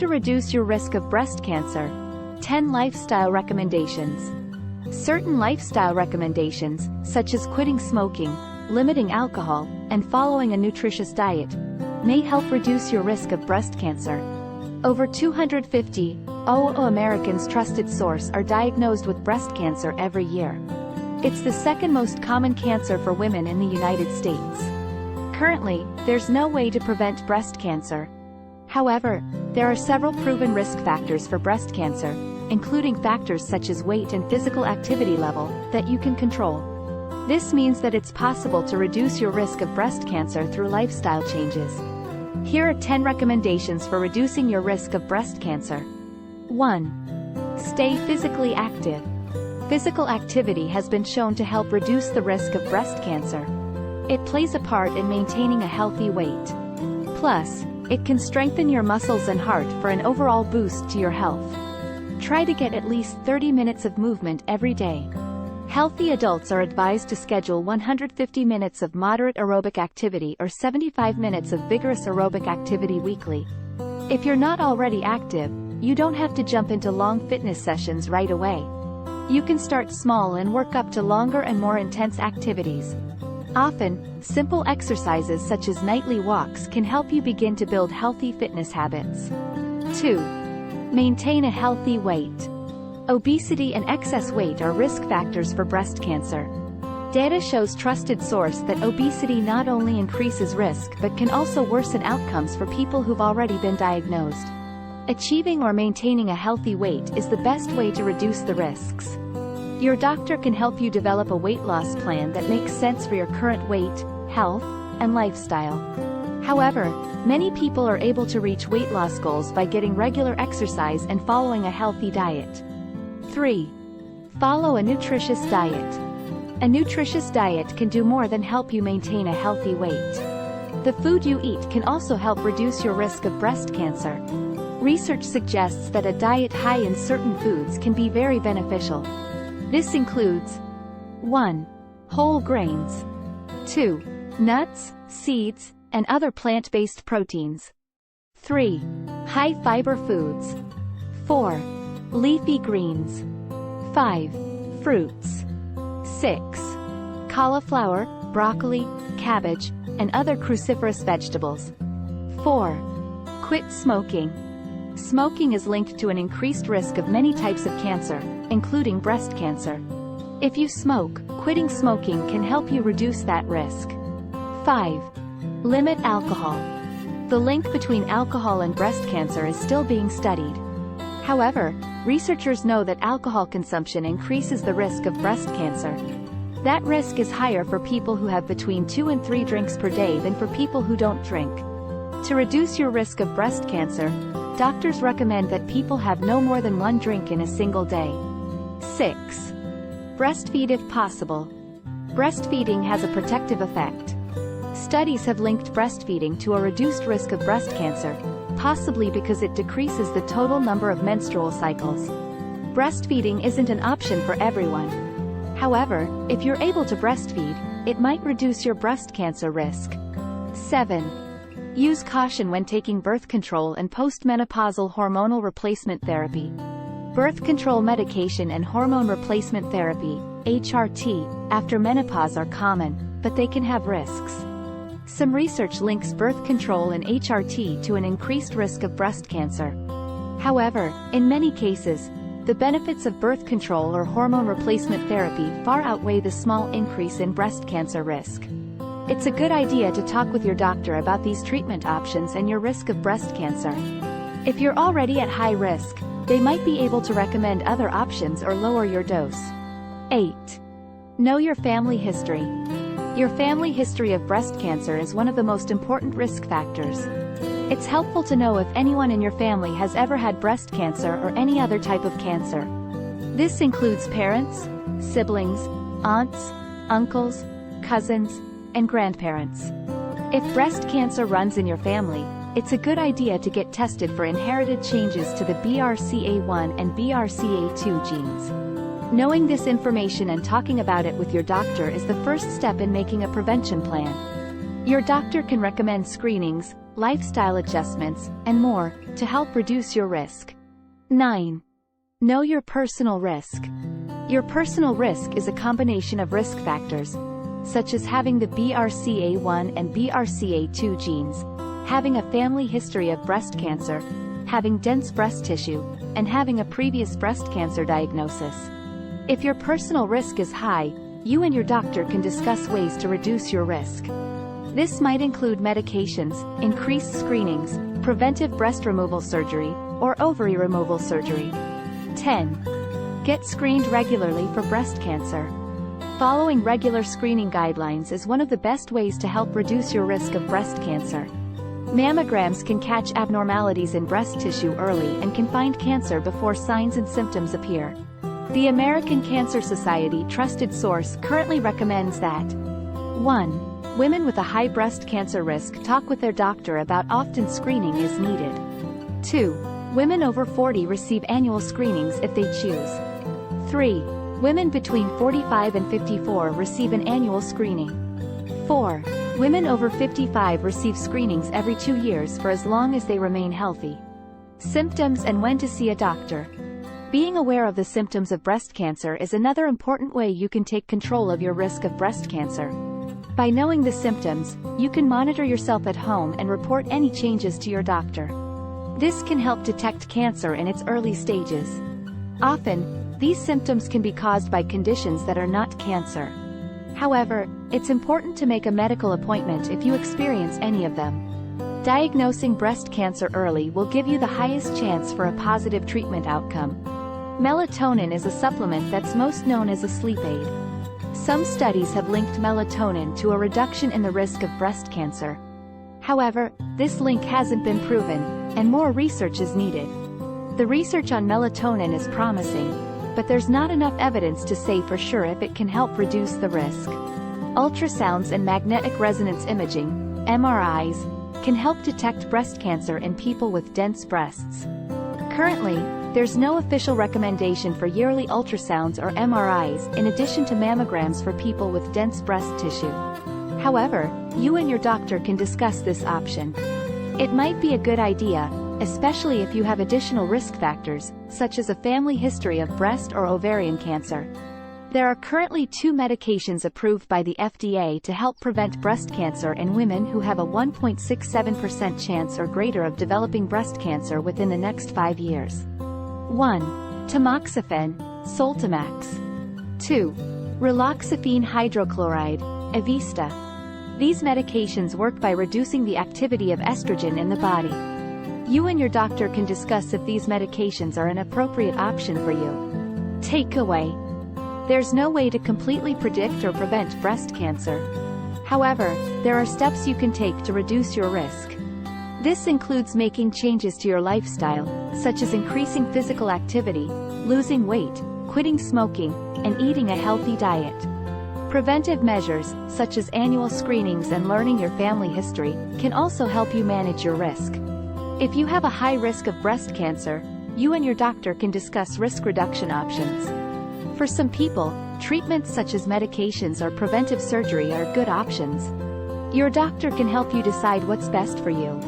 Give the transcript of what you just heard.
to reduce your risk of breast cancer. 10 lifestyle recommendations. Certain lifestyle recommendations, such as quitting smoking, limiting alcohol, and following a nutritious diet, may help reduce your risk of breast cancer. Over 250 Americans' trusted source are diagnosed with breast cancer every year. It's the second most common cancer for women in the United States. Currently, there's no way to prevent breast cancer. However, there are several proven risk factors for breast cancer, including factors such as weight and physical activity level, that you can control. This means that it's possible to reduce your risk of breast cancer through lifestyle changes. Here are 10 recommendations for reducing your risk of breast cancer. 1. Stay physically active. Physical activity has been shown to help reduce the risk of breast cancer. It plays a part in maintaining a healthy weight. Plus, it can strengthen your muscles and heart for an overall boost to your health. Try to get at least 30 minutes of movement every day. Healthy adults are advised to schedule 150 minutes of moderate aerobic activity or 75 minutes of vigorous aerobic activity weekly. If you're not already active, you don't have to jump into long fitness sessions right away. You can start small and work up to longer and more intense activities. Often, simple exercises such as nightly walks can help you begin to build healthy fitness habits. 2. Maintain a healthy weight. Obesity and excess weight are risk factors for breast cancer. Data shows trusted source that obesity not only increases risk but can also worsen outcomes for people who've already been diagnosed. Achieving or maintaining a healthy weight is the best way to reduce the risks. Your doctor can help you develop a weight loss plan that makes sense for your current weight, health, and lifestyle. However, many people are able to reach weight loss goals by getting regular exercise and following a healthy diet. 3. Follow a nutritious diet. A nutritious diet can do more than help you maintain a healthy weight. The food you eat can also help reduce your risk of breast cancer. Research suggests that a diet high in certain foods can be very beneficial. This includes 1. Whole grains. 2. Nuts, seeds, and other plant-based proteins. 3. High-fiber foods. 4. Leafy greens. 5. Fruits. 6. Cauliflower, broccoli, cabbage, and other cruciferous vegetables. 4. Quit smoking. Smoking is linked to an increased risk of many types of cancer, including breast cancer. If you smoke, quitting smoking can help you reduce that risk. 5. Limit alcohol. The link between alcohol and breast cancer is still being studied. However, researchers know that alcohol consumption increases the risk of breast cancer. That risk is higher for people who have between 2 and 3 drinks per day than for people who don't drink. To reduce your risk of breast cancer, doctors recommend that people have no more than 1 drink in a single day. 6. Breastfeed if possible. Breastfeeding has a protective effect. Studies have linked breastfeeding to a reduced risk of breast cancer, possibly because it decreases the total number of menstrual cycles. Breastfeeding isn't an option for everyone. However, if you're able to breastfeed, it might reduce your breast cancer risk. 7. Use caution when taking birth control and postmenopausal hormonal replacement therapy. Birth control medication and hormone replacement therapy, HRT, after menopause are common, but they can have risks. Some research links birth control and HRT to an increased risk of breast cancer. However, in many cases, the benefits of birth control or hormone replacement therapy far outweigh the small increase in breast cancer risk. It's a good idea to talk with your doctor about these treatment options and your risk of breast cancer. If you're already at high risk, they might be able to recommend other options or lower your dose. 8. Know your family history. Your family history of breast cancer is one of the most important risk factors. It's helpful to know if anyone in your family has ever had breast cancer or any other type of cancer. This includes parents, siblings, aunts, uncles, cousins, and grandparents. If breast cancer runs in your family, it's a good idea to get tested for inherited changes to the BRCA1 and BRCA2 genes. Knowing this information and talking about it with your doctor is the first step in making a prevention plan. Your doctor can recommend screenings, lifestyle adjustments, and more, to help reduce your risk. 9. Know your personal risk. Your personal risk is a combination of risk factors, such as having the BRCA1 and BRCA2 genes, having a family history of breast cancer, having dense breast tissue, and having a previous breast cancer diagnosis. If your personal risk is high, you and your doctor can discuss ways to reduce your risk. This might include medications, increased screenings, preventive breast removal surgery, or ovary removal surgery. 10. Get screened regularly for breast cancer. Following regular screening guidelines is one of the best ways to help reduce your risk of breast cancer. Mammograms can catch abnormalities in breast tissue early and can find cancer before signs and symptoms appear. The American Cancer Society trusted source currently recommends that 1. Women with a high breast cancer risk talk with their doctor about often screening is needed. 2. Women over 40 receive annual screenings if they choose. 3. Women between 45 and 54 receive an annual screening. 4. Women over 55 receive screenings every 2 years for as long as they remain healthy. Symptoms and when to see a doctor. Being aware of the symptoms of breast cancer is another important way you can take control of your risk of breast cancer. By knowing the symptoms, you can monitor yourself at home and report any changes to your doctor. This can help detect cancer in its early stages. Often, these symptoms can be caused by conditions that are not cancer. However, it's important to make a medical appointment if you experience any of them. Diagnosing breast cancer early will give you the highest chance for a positive treatment outcome. Melatonin is a supplement that's most known as a sleep aid. Some studies have linked melatonin to a reduction in the risk of breast cancer. However, this link hasn't been proven, and more research is needed. The research on melatonin is promising, but there's not enough evidence to say for sure if it can help reduce the risk. Ultrasounds and magnetic resonance imaging, MRIs, can help detect breast cancer in people with dense breasts. Currently, there's no official recommendation for yearly ultrasounds or MRIs in addition to mammograms for people with dense breast tissue. However, you and your doctor can discuss this option. It might be a good idea, especially if you have additional risk factors, such as a family history of breast or ovarian cancer. There are currently 2 medications approved by the FDA to help prevent breast cancer in women who have a 1.67% chance or greater of developing breast cancer within the next 5 years. 1. Tamoxifen, Soltamax. 2. Raloxifene hydrochloride, Evista. These medications work by reducing the activity of estrogen in the body. You and your doctor can discuss if these medications are an appropriate option for you. Takeaway. There's no way to completely predict or prevent breast cancer. However, there are steps you can take to reduce your risk. This includes making changes to your lifestyle, such as increasing physical activity, losing weight, quitting smoking, and eating a healthy diet. Preventive measures, such as annual screenings and learning your family history, can also help you manage your risk. If you have a high risk of breast cancer, you and your doctor can discuss risk reduction options. For some people, treatments such as medications or preventive surgery are good options. Your doctor can help you decide what's best for you.